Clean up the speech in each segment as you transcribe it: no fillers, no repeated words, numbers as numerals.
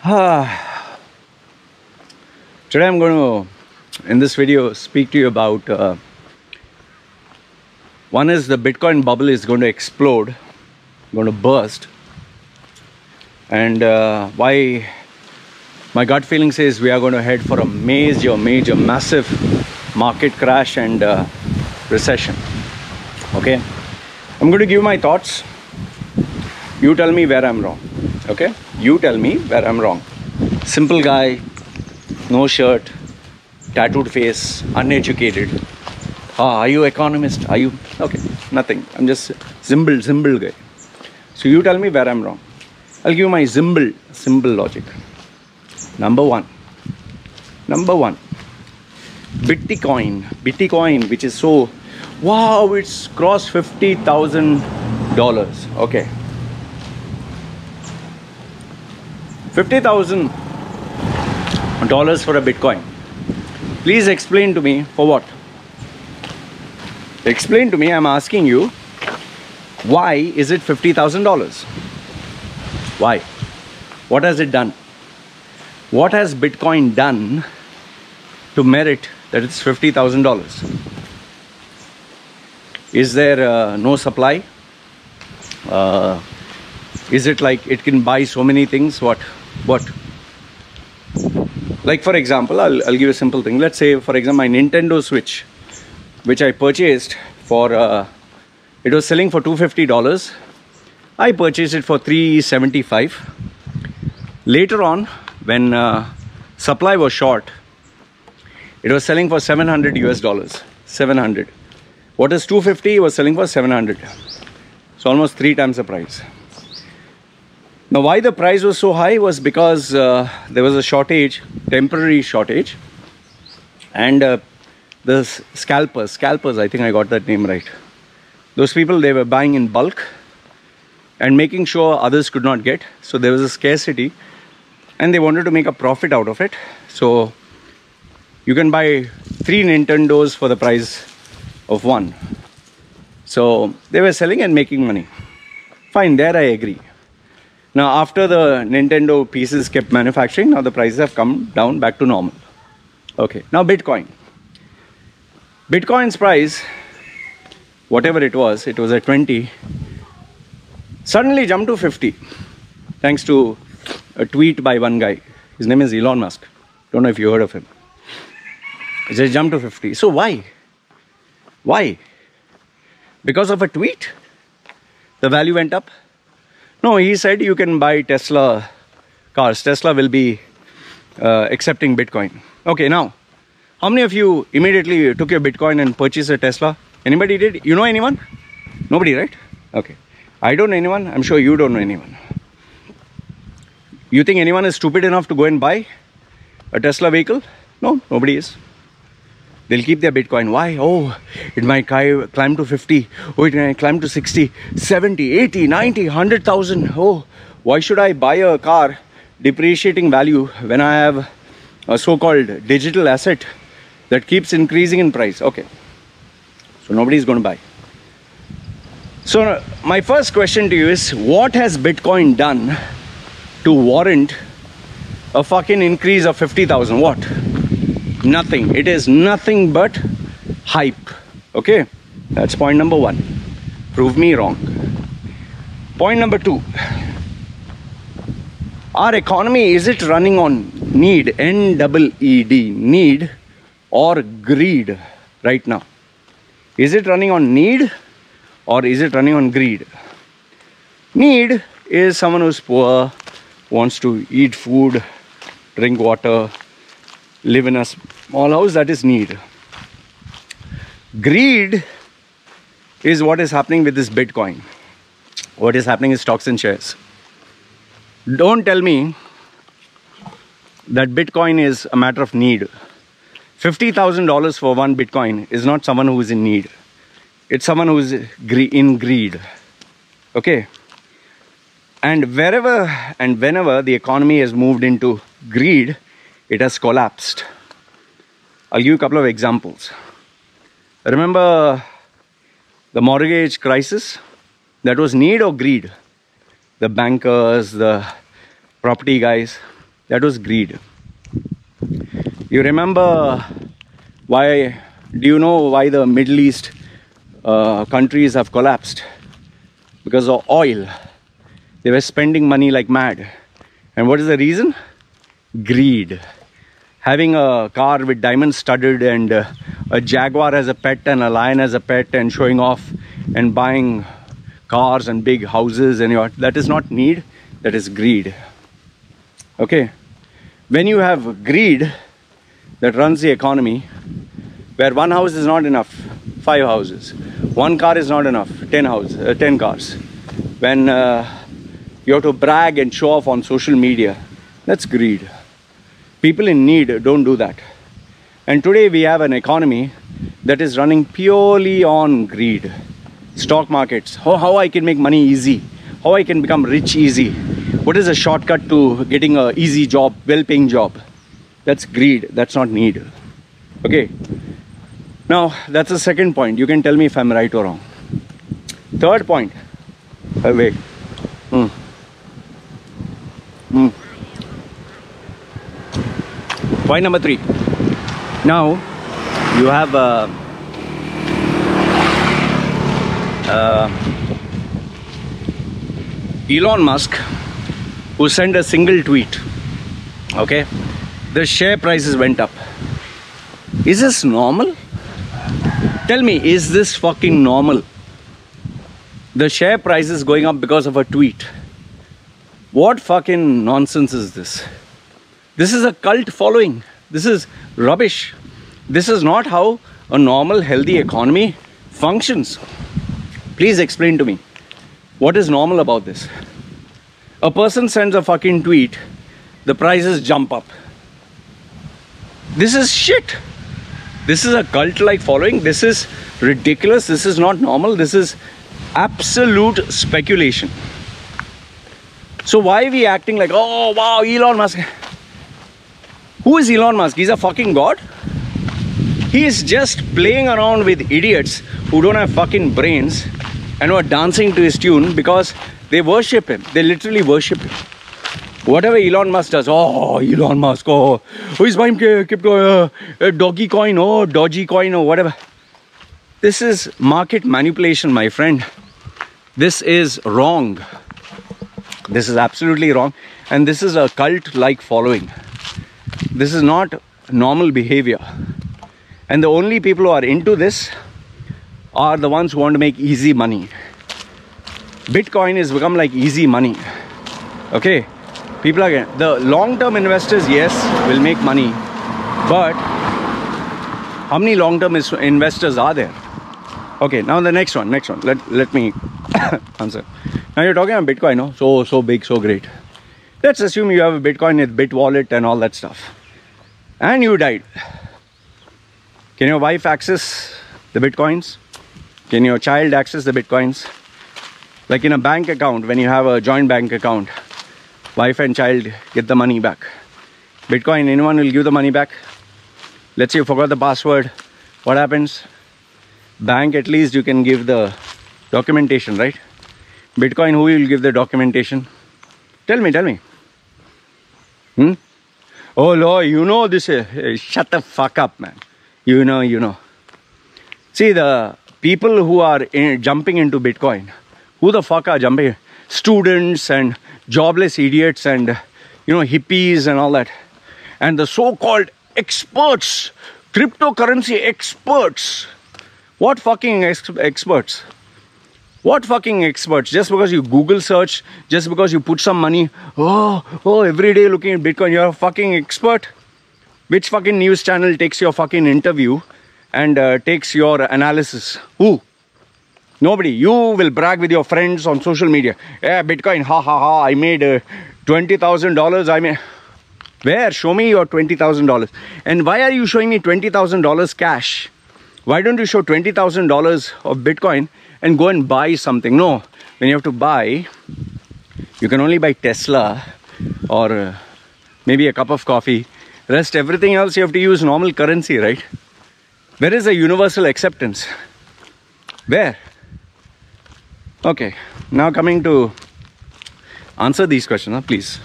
Today I'm going to, in this video, speak to you about one is the Bitcoin bubble is going to explode, going to burst, and why my gut feeling says we are going to head for a major, massive market crash and recession. Okay, I'm going to give my thoughts. You tell me where I'm wrong. Okay, you tell me where I'm wrong. Simple guy, no shirt, tattooed face, uneducated. Are you economist? Are you? Okay, nothing. I'm just symbol guy. So you tell me where I'm wrong. I'll give my symbol logic. Number one, Bitcoin, which is so, wow, it's crossed $50,000. Okay, $50,000 for a Bitcoin. Please explain to me for what? Explain to me, I'm asking you, why is it $50,000? Why? What has it done? What has Bitcoin done to merit that it's $50,000? Is there no supply? Is it like it can buy so many things? What? Like, for example, I'll give you a simple thing. Let's say, for example, my Nintendo Switch, which I purchased for, it was selling for $250. I purchased it for $375. Later on, when supply was short, it was selling for $700 US. 700. What is $250? It was selling for 700. So almost 3 times the price. Now, why the price was so high was because there was a shortage, temporary shortage, and the scalpers, I think I got that name right. Those people, they were buying in bulk and making sure others could not get. So there was a scarcity and they wanted to make a profit out of it. So you can buy 3 Nintendos for the price of 1. So they were selling and making money. Fine, there I agree. Now, after the Nintendo pieces kept manufacturing, now the prices have come down back to normal. Okay, now Bitcoin. Bitcoin's price, whatever it was at 20, suddenly jumped to 50, thanks to a tweet by one guy. His name is Elon Musk. Don't know if you heard of him. It just jumped to 50. So why? Why? Because of a tweet, the value went up? No, he said you can buy Tesla cars. Tesla will be accepting Bitcoin. Okay, now, how many of you immediately took your Bitcoin and purchased a Tesla? Anybody did? You know anyone? Nobody, right? Okay. I don't know anyone. I'm sure you don't know anyone. You think anyone is stupid enough to go and buy a Tesla vehicle? No, nobody is. They'll keep their Bitcoin. Why? Oh, it might climb to 50. Oh, it might climb to 60, 70, 80, 90, 100,000. Oh, why should I buy a car depreciating value when I have a so-called digital asset that keeps increasing in price? Okay. So nobody's going to buy. So my first question to you is, what has Bitcoin done to warrant a fucking increase of 50,000? What? Nothing. It is nothing but hype. Okay, that's point number 1. Prove me wrong. Point number 2. Our economy, is it running on need, N-E-E-D, need, or greed right now? Is it running on need or is it running on greed? Need is someone who's poor, wants to eat food, drink water, live in a small house. That is need. Greed is what is happening with this Bitcoin. What is happening is stocks and shares. Don't tell me that Bitcoin is a matter of need. $50,000 for 1 Bitcoin is not someone who is in need. It's someone who is in greed. Okay? And wherever and whenever the economy has moved into greed, it has collapsed. I'll give you a couple of examples. Remember the mortgage crisis? That was need or greed? The bankers, the property guys. That was greed. You remember why? Do you know why the Middle East countries have collapsed? Because of oil. They were spending money like mad. And what is the reason? Greed. Having a car with diamonds studded and a jaguar as a pet and a lion as a pet and showing off and buying cars and big houses and that is not need, that is greed. Okay, when you have greed that runs the economy, where one house is not enough, 5 houses, one car is not enough, 10 cars, when you have to brag and show off on social media, that's greed. People in need don't do that. And today we have an economy that is running purely on greed. Stock markets, how I can make money easy, how I can become rich easy. What is a shortcut to getting an easy job, well-paying job? That's greed, that's not need. Okay. Now, that's the second point. You can tell me if I'm right or wrong. Third point. Wait. Point number 3. Now, you have Elon Musk, who sent a single tweet. Okay, the share prices went up. Is this normal? Tell me, is this fucking normal? The share price is going up because of a tweet. What fucking nonsense is this? This is a cult following. This is rubbish. This is not how a normal, healthy economy functions. Please explain to me. What is normal about this? A person sends a fucking tweet, the prices jump up. This is shit. This is a cult-like following. This is ridiculous. This is not normal. This is absolute speculation. So why are we acting like, oh wow, Elon Musk? Who is Elon Musk? He's a fucking god? He is just playing around with idiots who don't have fucking brains and who are dancing to his tune because they worship him. They literally worship him. Whatever Elon Musk does, oh, Elon Musk, oh, he's buying crypto, doggy coin, oh, dodgy coin, or whatever. This is market manipulation, my friend. This is wrong. This is absolutely wrong. And this is a cult-like following. This is not normal behavior. And the only people who are into this are the ones who want to make easy money. Bitcoin has become like easy money. Okay? People are the long-term investors, yes, will make money. But how many long-term investors are there? Okay, now the next one. Let me answer. Now you're talking about Bitcoin, no? So big, so great. Let's assume you have a Bitcoin with BitWallet and all that stuff. And you died. Can your wife access the Bitcoins? Can your child access the Bitcoins? Like in a bank account, when you have a joint bank account, wife and child get the money back. Bitcoin, anyone will give the money back? Let's say you forgot the password. What happens? Bank, at least you can give the documentation, right? Bitcoin, who will give the documentation? Tell me. Oh Lord, you know this. Shut the fuck up, man. You know. See, the people who are jumping into Bitcoin, who the fuck are jumping? Students and jobless idiots and, hippies and all that. And the so-called experts, cryptocurrency experts. What fucking experts? What fucking experts? Just because you Google search, just because you put some money, every day looking at Bitcoin, you're a fucking expert? Which fucking news channel takes your fucking interview and takes your analysis? Who? Nobody. You will brag with your friends on social media. Yeah, Bitcoin, ha, I made $20,000. Where? Show me your $20,000. And why are you showing me $20,000 cash? Why don't you show $20,000 of Bitcoin and go and buy something? No. When you have to buy, you can only buy Tesla or maybe a cup of coffee. Rest everything else you have to use normal currency, right? Where is the universal acceptance? Where? Okay. Now coming to answer these questions, please.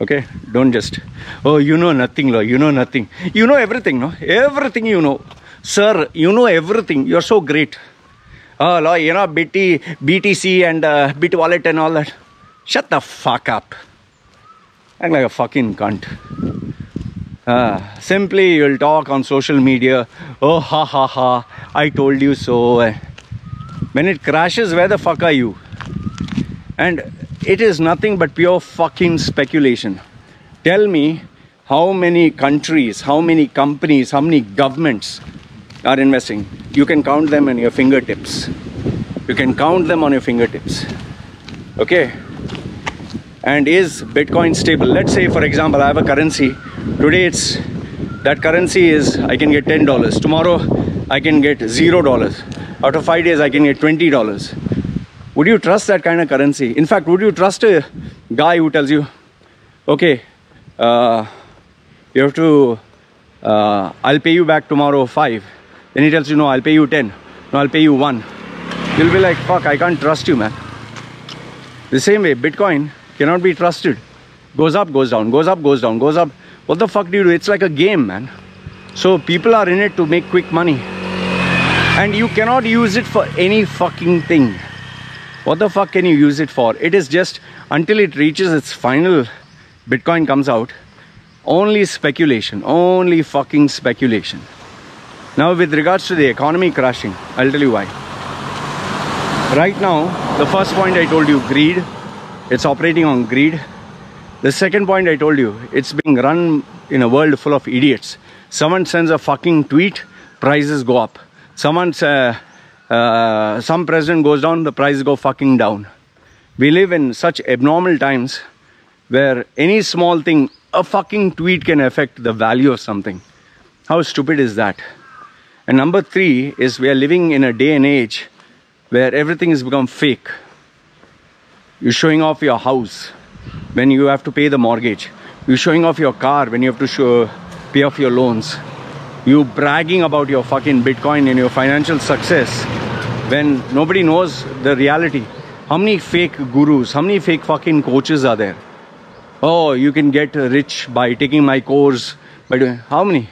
Okay, don't just, oh, you know nothing, law. You know nothing. You know everything, no? Everything you know. Sir, you know everything. You're so great. Oh, law, you know, BTC and Bitwallet and all that. Shut the fuck up. Act like a fucking cunt. Simply, you'll talk on social media. Oh, ha, ha, ha. I told you so. When it crashes, where the fuck are you? And it is nothing but pure fucking speculation. Tell me how many countries, how many companies, how many governments are investing. You can count them on your fingertips. You can count them on your fingertips. Okay? And is Bitcoin stable? Let's say, for example, I have a currency. Today that currency is, I can get $10. Tomorrow, I can get $0. After 5 days, I can get $20. Would you trust that kind of currency? In fact, would you trust a guy who tells you, okay, you have to, I'll pay you back tomorrow 5. Then he tells you, no, I'll pay you 10. No, I'll pay you 1. You'll be like, fuck, I can't trust you, man. The same way, Bitcoin cannot be trusted. Goes up, goes down, goes up, goes down, goes up. What the fuck do you do? It's like a game, man. So people are in it to make quick money. And you cannot use it for any fucking thing. What the fuck can you use it for? It is just until it reaches its final, Bitcoin comes out, only speculation, only fucking speculation. Now with regards to the economy crashing, I'll tell you why. Right now, the first point I told you, greed. It's operating on greed. The second point I told you, it's being run in a world full of idiots. Someone sends a fucking tweet, prices go up. Some president goes down, the prices go fucking down. We live in such abnormal times where any small thing, a fucking tweet can affect the value of something. How stupid is that? And number 3 is we are living in a day and age where everything has become fake. You're showing off your house when you have to pay the mortgage. You're showing off your car when you have to pay off your loans. You bragging about your fucking Bitcoin and your financial success when nobody knows the reality. How many fake gurus, how many fake fucking coaches are there? Oh, you can get rich by taking my course. By doing, how many?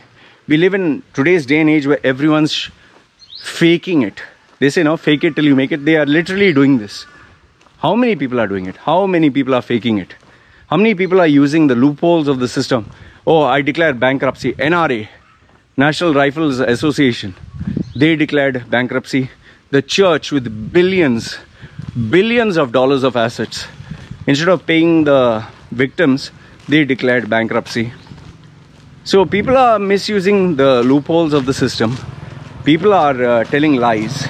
We live in today's day and age where everyone's faking it. They say, no, fake it till you make it. They are literally doing this. How many people are doing it? How many people are faking it? How many people are using the loopholes of the system? Oh, I declare bankruptcy. NRA, National Rifles Association, they declared bankruptcy. The church with billions of dollars of assets, instead of paying the victims, they declared bankruptcy. So people are misusing the loopholes of the system. People are telling lies.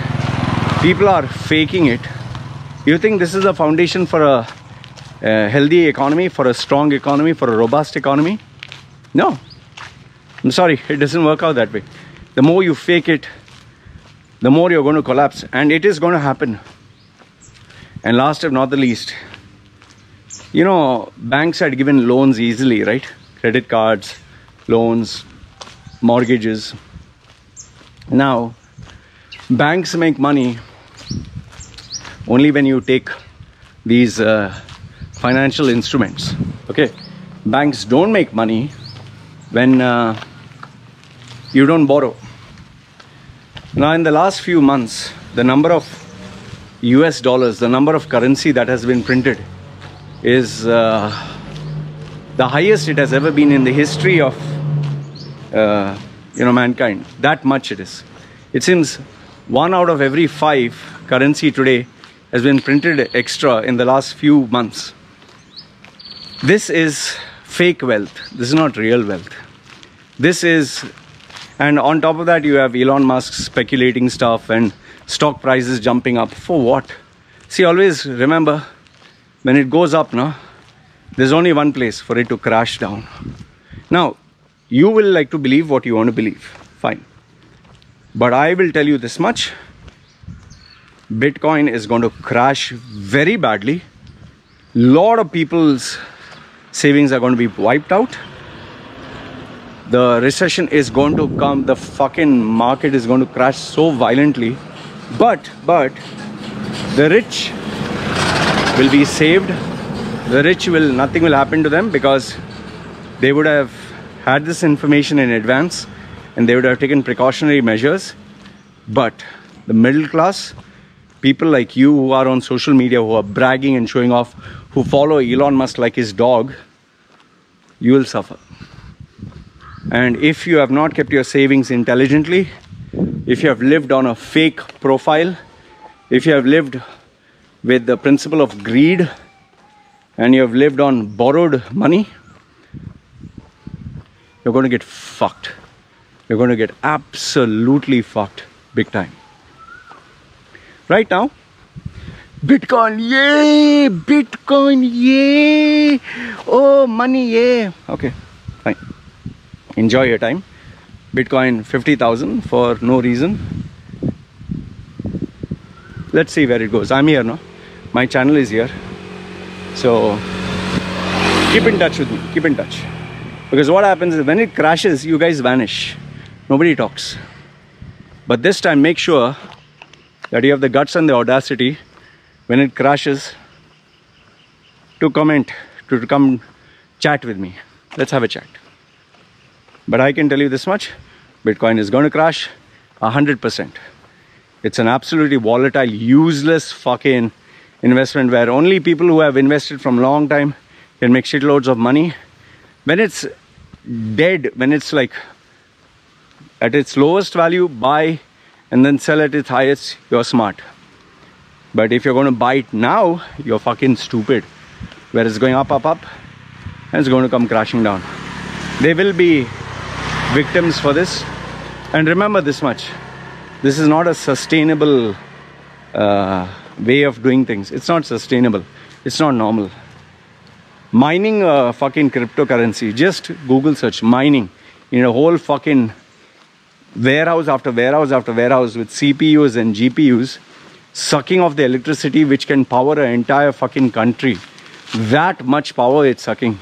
People are faking it. You think this is a foundation for a healthy economy, for a strong economy, for a robust economy? No. I'm sorry, it doesn't work out that way. The more you fake it, the more you're going to collapse. And it is going to happen. And last but not the least, you know, banks had given loans easily, right? Credit cards, loans, mortgages. Now, banks make money only when you take these financial instruments. Okay, banks don't make money when you don't borrow. Now, in the last few months, the number of US dollars, the number of currency that has been printed is the highest it has ever been in the history of mankind. That much it is. It seems 1 out of every 5 currency today has been printed extra in the last few months. This is fake wealth. This is not real wealth. This is, and on top of that you have Elon Musk speculating stuff and stock prices jumping up. For what? See, always remember, when it goes up, no, there's only one place for it to crash down. Now, you will like to believe what you want to believe. Fine. But I will tell you this much. Bitcoin is going to crash very badly. Lot of people's savings are going to be wiped out. The recession is going to come. The fucking market is going to crash so violently. But the rich will be saved. The rich will, nothing will happen to them because they would have had this information in advance and they would have taken precautionary measures. But the middle class, people like you who are on social media, who are bragging and showing off, who follow Elon Musk like his dog, you will suffer. And if you have not kept your savings intelligently, if you have lived on a fake profile, if you have lived with the principle of greed, and you have lived on borrowed money, you're going to get fucked. You're going to get absolutely fucked big time. Right now, Bitcoin, yay! Bitcoin, yay! Oh, money, yay! Okay, fine. Enjoy your time. Bitcoin 50,000 for no reason. Let's see where it goes. I'm here now. My channel is here. So keep in touch with me. Keep in touch. Because what happens is when it crashes, you guys vanish. Nobody talks. But this time, make sure that you have the guts and the audacity when it crashes to comment, to come chat with me. Let's have a chat. But I can tell you this much, Bitcoin is going to crash 100%. It's an absolutely volatile, useless fucking investment where only people who have invested from a long time can make shitloads of money. When it's dead, when it's like at its lowest value, buy and then sell at its highest, you're smart. But if you're going to buy it now, you're fucking stupid. Where it's going up, up, up, and it's going to come crashing down. There will be victims for this. And remember this much. This is not a sustainable way of doing things. It's not sustainable. It's not normal. Mining a fucking cryptocurrency, just Google search mining in a whole fucking warehouse after warehouse after warehouse with CPUs and GPUs sucking off the electricity which can power an entire fucking country. That much power it's sucking.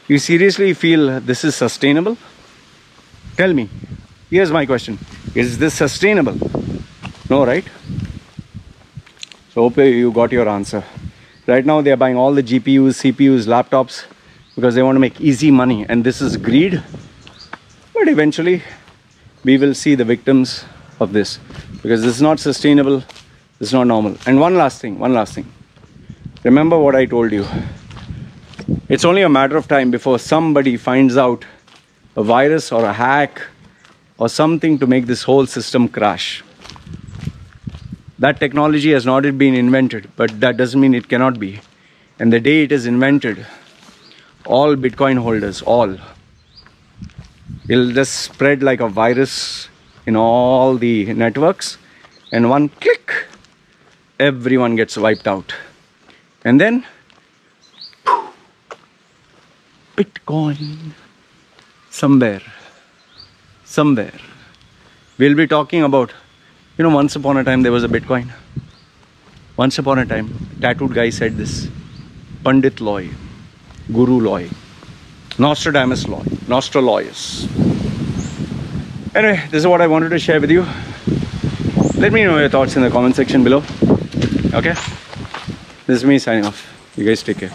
You seriously feel this is sustainable? Tell me. Here's my question. Is this sustainable? No, right? So hope you got your answer. Right now they are buying all the GPUs, CPUs, laptops because they want to make easy money, and this is greed. But eventually we will see the victims of this because this is not sustainable, this is not normal. And one last thing. Remember what I told you. It's only a matter of time before somebody finds out a virus or a hack or something to make this whole system crash. That technology has not yet been invented, but that doesn't mean it cannot be. And the day it is invented, all Bitcoin holders, all, it'll just spread like a virus in all the networks, and one click, everyone gets wiped out. And then, Bitcoin, somewhere, we'll be talking about, you know, once upon a time there was a Bitcoin. Once upon a time, tattooed guy said this. Pandit Loy, Guru Loy, Nostradamus Loy, Nostroloyus. Anyway, this is what I wanted to share with you. Let me know your thoughts in the comment section below. Okay? This is me signing off. You guys take care.